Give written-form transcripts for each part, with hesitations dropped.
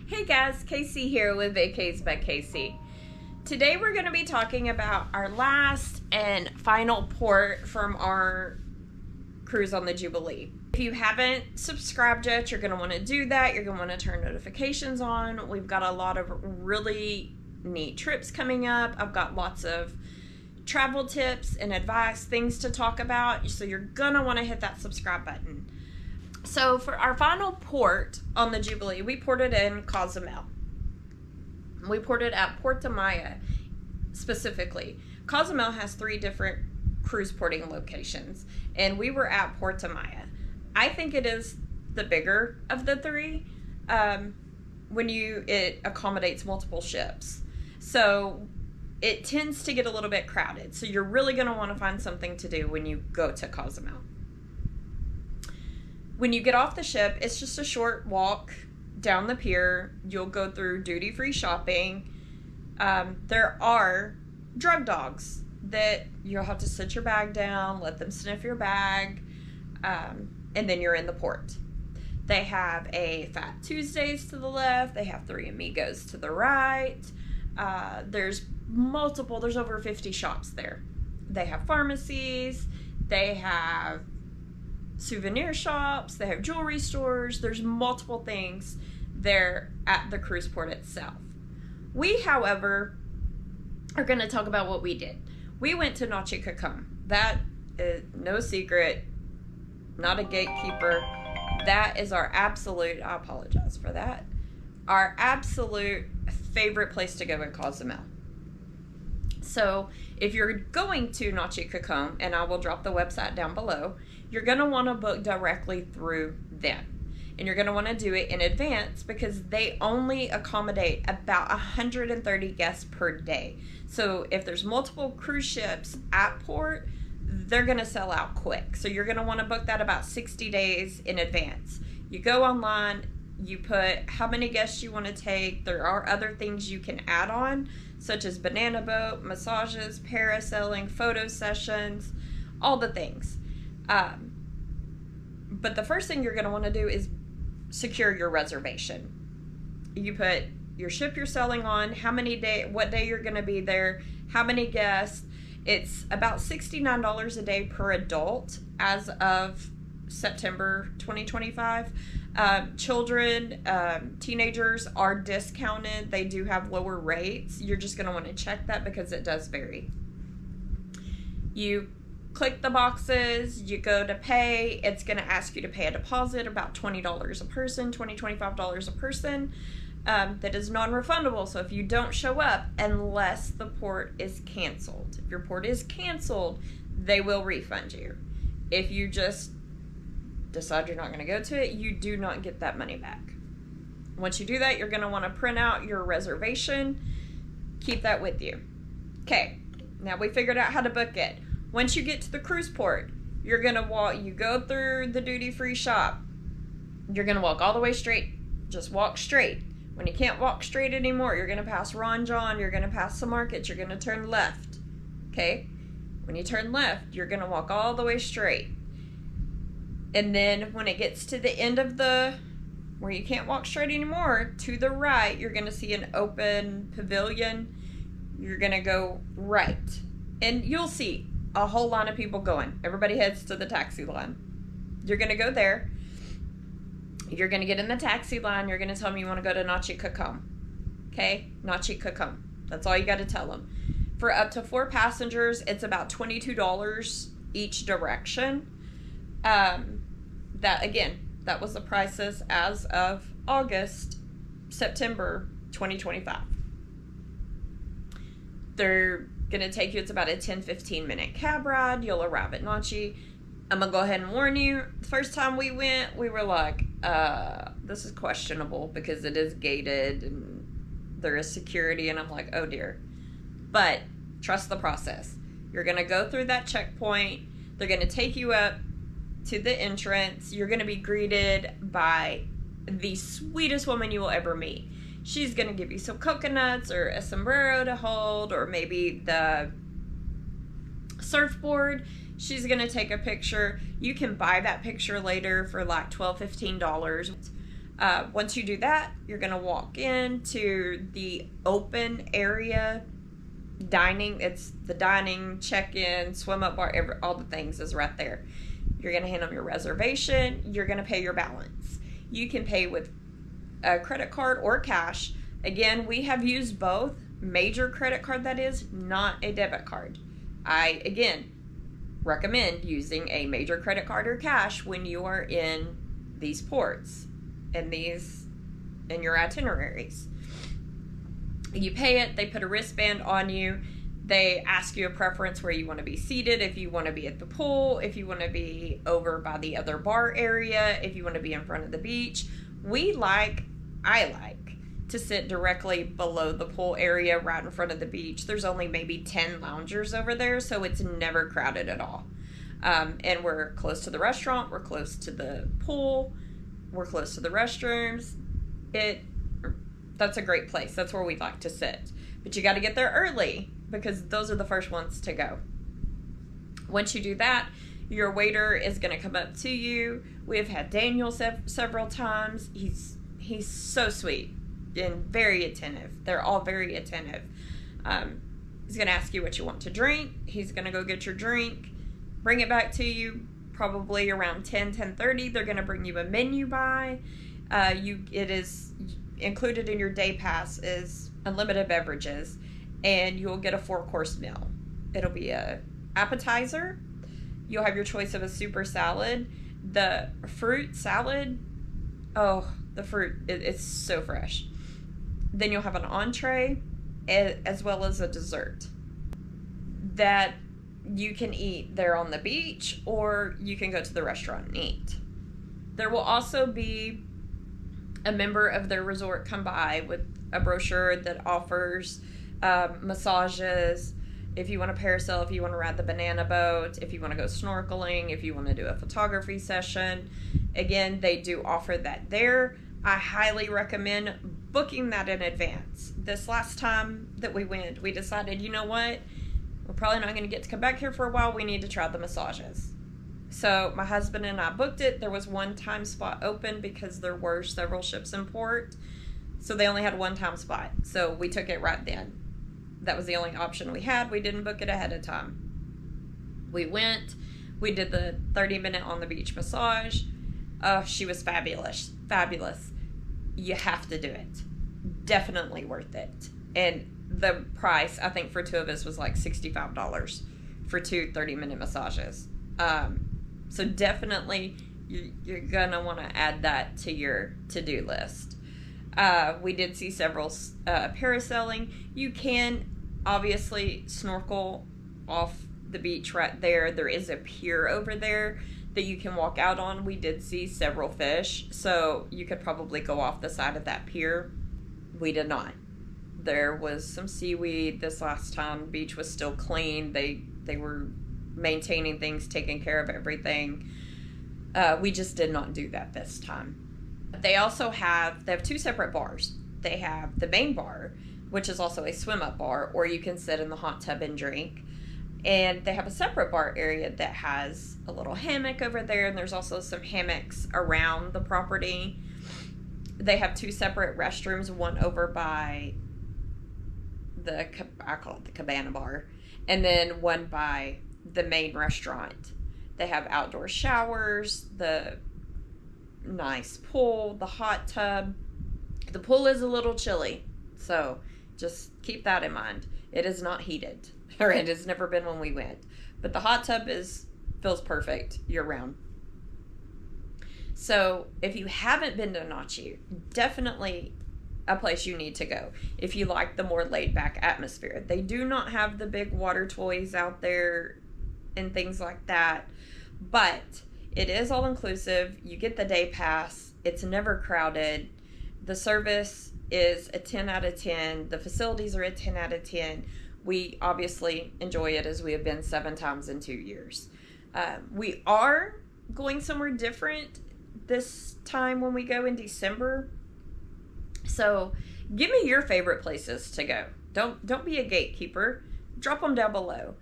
Hey guys, Casey here with Vacays by Casey. Today we're going to be talking about our last and final port from our cruise on the Jubilee. If you haven't subscribed yet, you're going to want to do that. You're going to want to turn notifications on. We've got a lot of really neat trips coming up. I've got lots of travel tips and advice, things to talk about. So you're going to want to hit that subscribe button. So for our final port on the Jubilee, we ported in Cozumel. We ported at Puerto Maya specifically. Cozumel has 3 different cruise porting locations, and we were at Puerto Maya. I think it is the bigger of the 3 it accommodates multiple ships. So it tends to get a little bit crowded. So you're really going to want to find something to do when you go to Cozumel. When you get off the ship, it's just a short walk down the pier. You'll go through duty-free shopping. There are drug dogs that you'll have to sit your bag down, let them sniff your bag, and then you're in the port. They have a Fat Tuesdays to the left. They have 3 Amigos to the right. There's over 50 shops there. They have pharmacies. They have souvenir shops, they have jewelry stores. There's multiple things there at the cruise port itself. We, however, are going to talk about what we did. We went to Nachi Cocom. That is no secret, not a gatekeeper. That is our absolute, I apologize for that, our absolute favorite place to go in Cozumel. So if you're going to Nachi Cocom, and I will drop the website down below, you're going to want to book directly through them. And you're going to want to do it in advance because they only accommodate about 130 guests per day. So if there's multiple cruise ships at port, they're going to sell out quick. So you're going to want to book that about 60 days in advance. You go online, you put how many guests you want to take. There are other things you can add on, such as banana boat, massages, parasailing, photo sessions, all the things. But the first thing you're going to want to do is secure your reservation. You put your ship you're sailing on, what day you're going to be there, how many guests. It's about $69 a day per adult as of September 2025. Children, teenagers are discounted. They do have lower rates. You're just going to want to check that because it does vary. You click the boxes, you go to pay. It's going to ask you to pay a deposit, about $20 a person, $25 a person. That is non-refundable. So if you don't show up, unless the port is canceled, if your port is canceled, they will refund you. If you just decide you're not going to go to it, you do not get that money back. Once you do that, you're going to want to print out your reservation, keep that with you. Okay, now we figured out how to book it. Once you get to the cruise port, you're going to you go through the duty-free shop. You're going to walk all the way straight. Just walk straight. When you can't walk straight anymore, you're going to pass Ron John, you're going to pass the markets, you're going to turn left. Okay? When you turn left, you're going to walk all the way straight. And then when it gets to the end of where you can't walk straight anymore, to the right, you're going to see an open pavilion. You're going to go right. And you'll see a whole line of people going. Everybody heads to the taxi line. You're going to go there. You're going to get in the taxi line. You're going to tell them you want to go to Nachi Cocom. Okay? Nachi Cocom. That's all you got to tell them. For up to 4 passengers, it's about $22 each direction. That was the prices as of September 2025. They're going to take you, it's about a 10-15 minute cab ride. You'll arrive at Nachi. I'm going to go ahead and warn you, the first time we went, we were like, this is questionable because it is gated and there is security, and I'm like, oh dear. But trust the process. You're going to go through that checkpoint. They're going to take you up to the entrance. You're going to be greeted by the sweetest woman you will ever meet. She's going to give you some coconuts or a sombrero to hold, or maybe the surfboard. She's going to take a picture. You can buy that picture later for like $12, $15. Once you do that, you're going to walk into the open area dining. It's the dining, check-in, swim up bar, all the things is right there. You're going to hand them your reservation. You're going to pay your balance. You can pay with a credit card or cash. Again, we have used both. Major credit card, that is, not a debit card. I, again, recommend using a major credit card or cash when you are in these ports and in your itineraries. You pay it, they put a wristband on you, they ask you a preference where you want to be seated, if you want to be at the pool, if you want to be over by the other bar area, if you want to be in front of the beach. I like to sit directly below the pool area, right in front of the beach. There's only maybe 10 loungers over there, so it's never crowded at all. And we're close to the restaurant, we're close to the pool, we're close to the restrooms. That's a great place. That's where we'd like to sit. But you got to get there early because those are the first ones to go. Once you do that, your waiter is going to come up to you. We have had Daniel several times. He's so sweet and very attentive. They're all very attentive. He's going to ask you what you want to drink. He's going to go get your drink, bring it back to you probably around 10:30. They're going to bring you a menu by. It is included in your day pass is unlimited beverages, and you'll get a 4-course meal. It'll be a appetizer. You'll have your choice of a super salad. The fruit salad, the fruit, it's so fresh. Then you'll have an entree as well as a dessert that you can eat there on the beach, or you can go to the restaurant and eat. There will also be a member of their resort come by with a brochure that offers massages, if you want to parasail, if you want to ride the banana boat, if you want to go snorkeling, if you want to do a photography session. Again, they do offer that there. I highly recommend booking that in advance. This last time that we went, we decided, you know what? We're probably not going to get to come back here for a while. We need to try the massages. So my husband and I booked it. There was one time spot open because there were several ships in port. So they only had one time spot. So we took it right then. That was the only option we had. We didn't book it ahead of time. We went. We did the 30-minute on the beach massage. She was fabulous. Fabulous. You have to do it. Definitely worth it. And the price, I think, for two of us was like $65 for 2 30-minute massages. So definitely you're going to want to add that to your to-do list. We did see several parasailing. You can obviously snorkel off the beach right there. There is a pier over there that you can walk out on. We did see several fish, so you could probably go off the side of that pier. We did not. There was some seaweed this last time. Beach was still clean. They were maintaining things, taking care of everything. We just did not do that this time. They have 2 separate bars. They have the main bar, which is also a swim up bar, or you can sit in the hot tub and drink. And they have a separate bar area that has a little hammock over there, and there's also some hammocks around the property. They have 2 separate restrooms, one over by I call it the cabana bar, and then one by the main restaurant. They have outdoor showers, the nice pool, the hot tub. The pool is a little chilly, so just keep that in mind. It is not heated, or it has never been when we went. But the hot tub feels perfect year-round. So if you haven't been to Nachi, definitely a place you need to go if you like the more laid-back atmosphere. They do not have the big water toys out there and things like that, but it is all-inclusive. You get the day pass. It's never crowded. The service is a 10 out of 10. The facilities are a 10 out of 10. We obviously enjoy it, as we have been 7 times in 2 years. We are going somewhere different this time when we go in December. So give me your favorite places to go. Don't be a gatekeeper. Drop them down below.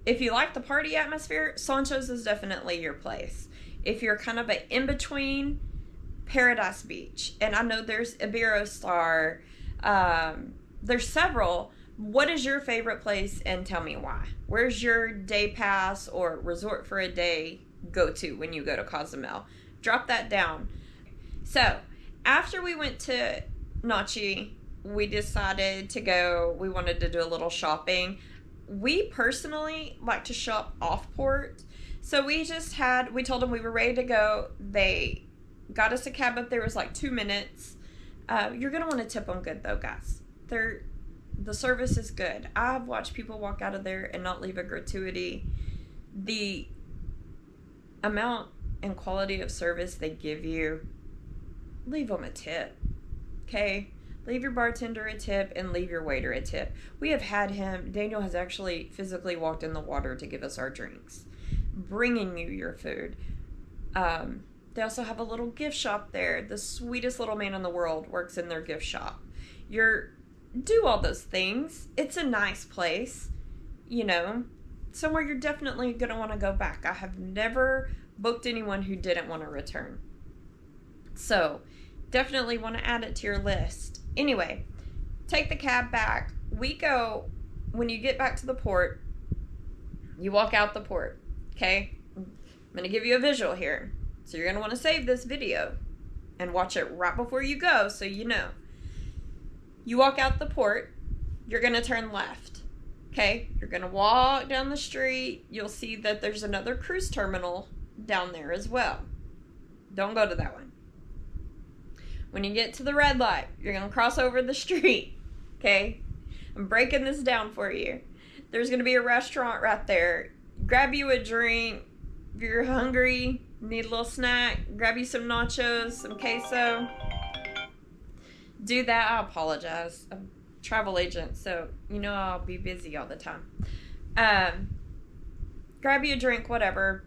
If you like the party atmosphere, Sancho's is definitely your place. If you're kind of an in-between, Paradise Beach, and I know there's Iberostar. There's several. What is your favorite place, and tell me why? Where's your day pass or resort for a day go to when you go to Cozumel? Drop that down. So, after we went to Nachi, we decided to go, we wanted to do a little shopping. We personally like to shop off port. So we told them we were ready to go. They got us a cab up there. It was like 2 minutes. You're going to want to tip them good though, guys. The service is good. I've watched people walk out of there and not leave a gratuity. The amount and quality of service they give you, leave them a tip. Okay? Leave your bartender a tip and leave your waiter a tip. We have had him, Daniel has actually physically walked in the water to give us our drinks, bringing you your food. They also have a little gift shop there. The sweetest little man in the world works in their gift shop. Do all those things. It's a nice place, you know, somewhere you're definitely going to want to go back. I have never booked anyone who didn't want to return. So, definitely want to add it to your list. Anyway, take the cab back. When you get back to the port, you walk out the port, okay? I'm going to give you a visual here. So you're going to want to save this video and watch it right before you go so you know. You walk out the port, you're going to turn left, okay? You're going to walk down the street. You'll see that there's another cruise terminal down there as well. Don't go to that one. When you get to the red light, you're going to cross over the street, okay? I'm breaking this down for you. There's going to be a restaurant right there. Grab you a drink. If you're hungry, need a little snack, grab you some nachos, some queso. Do that. I apologize. I'm a travel agent, so you know I'll be busy all the time. Grab you a drink, whatever.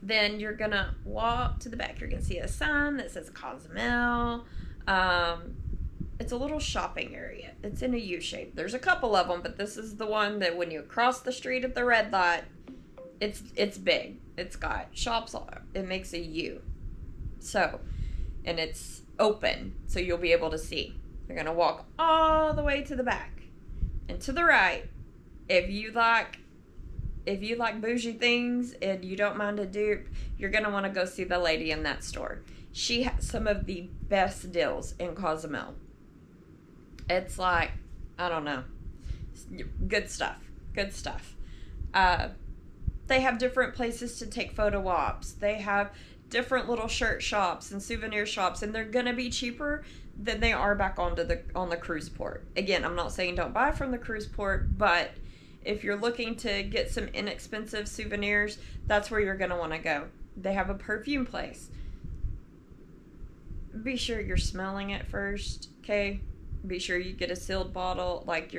Then you're going to walk to the back. You're going to see a sign that says Cozumel. It's a little shopping area. It's in a U shape. There's a couple of them, but this is the one that when you cross the street at the red light, it's big. It's got shops all over. It makes a U. So, and it's open, so you'll be able to see. You're going to walk all the way to the back. And to the right, if you like bougie things and you don't mind a dupe, you're going to want to go see the lady in that store. She has some of the best deals in Cozumel. It's like, I don't know. Good stuff. Good stuff. They have different places to take photo ops. They have different little shirt shops and souvenir shops, and they're going to be cheaper than they are back on the cruise port. Again, I'm not saying don't buy from the cruise port, but if you're looking to get some inexpensive souvenirs, that's where you're going to want to go. They have a perfume place. Be sure you're smelling it first, okay? Be sure you get a sealed bottle, like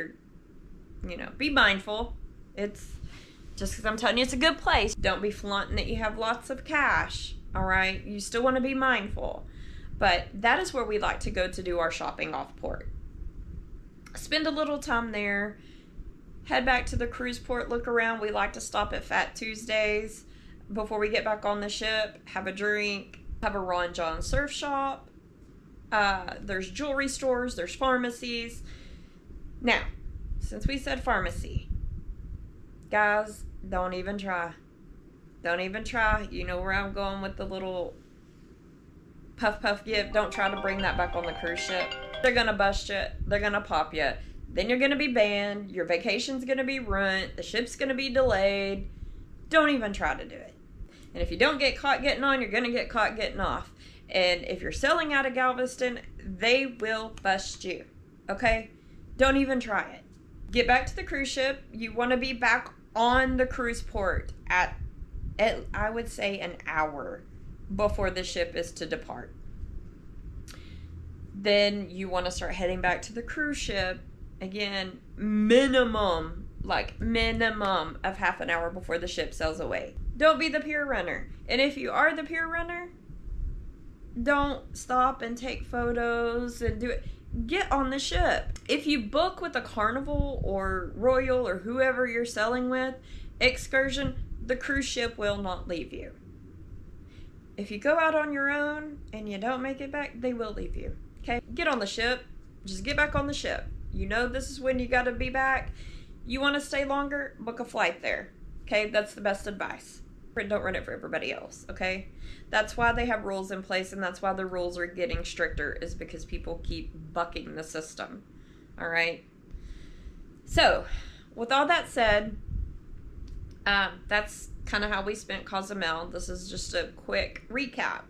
be mindful. It's just because I'm telling you it's a good place. Don't be flaunting that you have lots of cash, all right? You still want to be mindful. But that is where we like to go to do our shopping off port. Spend a little time there. Head back to the cruise port, look around. We like to stop at Fat Tuesdays before we get back on the ship, have a drink, have a Ron John surf shop. There's jewelry stores, there's pharmacies. Now, since we said pharmacy, guys, don't even try. Don't even try. You know where I'm going with the little puff gift. Don't try to bring that back on the cruise ship. They're going to bust you. They're going to pop you. Then you're going to be banned. Your vacation's going to be ruined. The ship's going to be delayed. Don't even try to do it. And if you don't get caught getting on, you're going to get caught getting off. And if you're selling out of Galveston, they will bust you. Okay? Don't even try it. Get back to the cruise ship. You want to be back on the cruise port at I would say an hour before the ship is to depart. Then you want to start heading back to the cruise ship. Again, minimum of half an hour before the ship sails away. Don't be the pier runner. And if you are the pier runner, don't stop and take photos and do it. Get on the ship. If you book with a Carnival or Royal or whoever you're sailing with, excursion, the cruise ship will not leave you. if you go out on your own and you don't make it back, they will leave you. Okay? Get on the ship. Just get back on the ship. You know this is when you got to be back. You want to stay longer? Book a flight there. Okay? That's the best advice. Don't run it for everybody else. Okay? That's why they have rules in place, and that's why the rules are getting stricter, is because people keep bucking the system. All right? So, with all that said, that's kind of how we spent Cozumel. This is just a quick recap.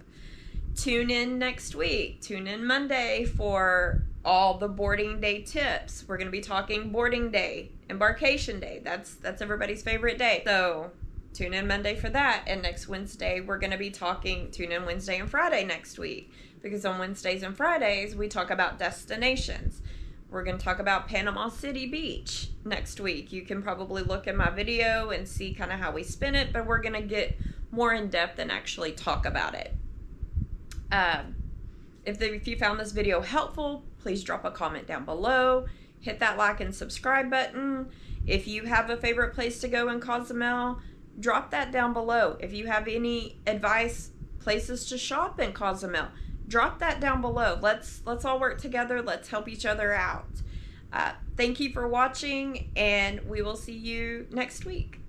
Tune in next week. Tune in Monday for all the boarding day tips. We're going to be talking boarding day, embarkation day. That's everybody's favorite day. So tune in Monday for that. And next Wednesday, we're going to be tune in Wednesday and Friday next week. Because on Wednesdays and Fridays, we talk about destinations. We're going to talk about Panama City Beach next week. You can probably look at my video and see kind of how we spin it, but we're going to get more in depth and actually talk about it. If you found this video helpful, please drop a comment down below. Hit that like and subscribe button. If you have a favorite place to go in Cozumel, drop that down below. If you have any advice, places to shop in Cozumel, drop that down below. Let's all work together. Let's help each other out. Thank you for watching, and we will see you next week.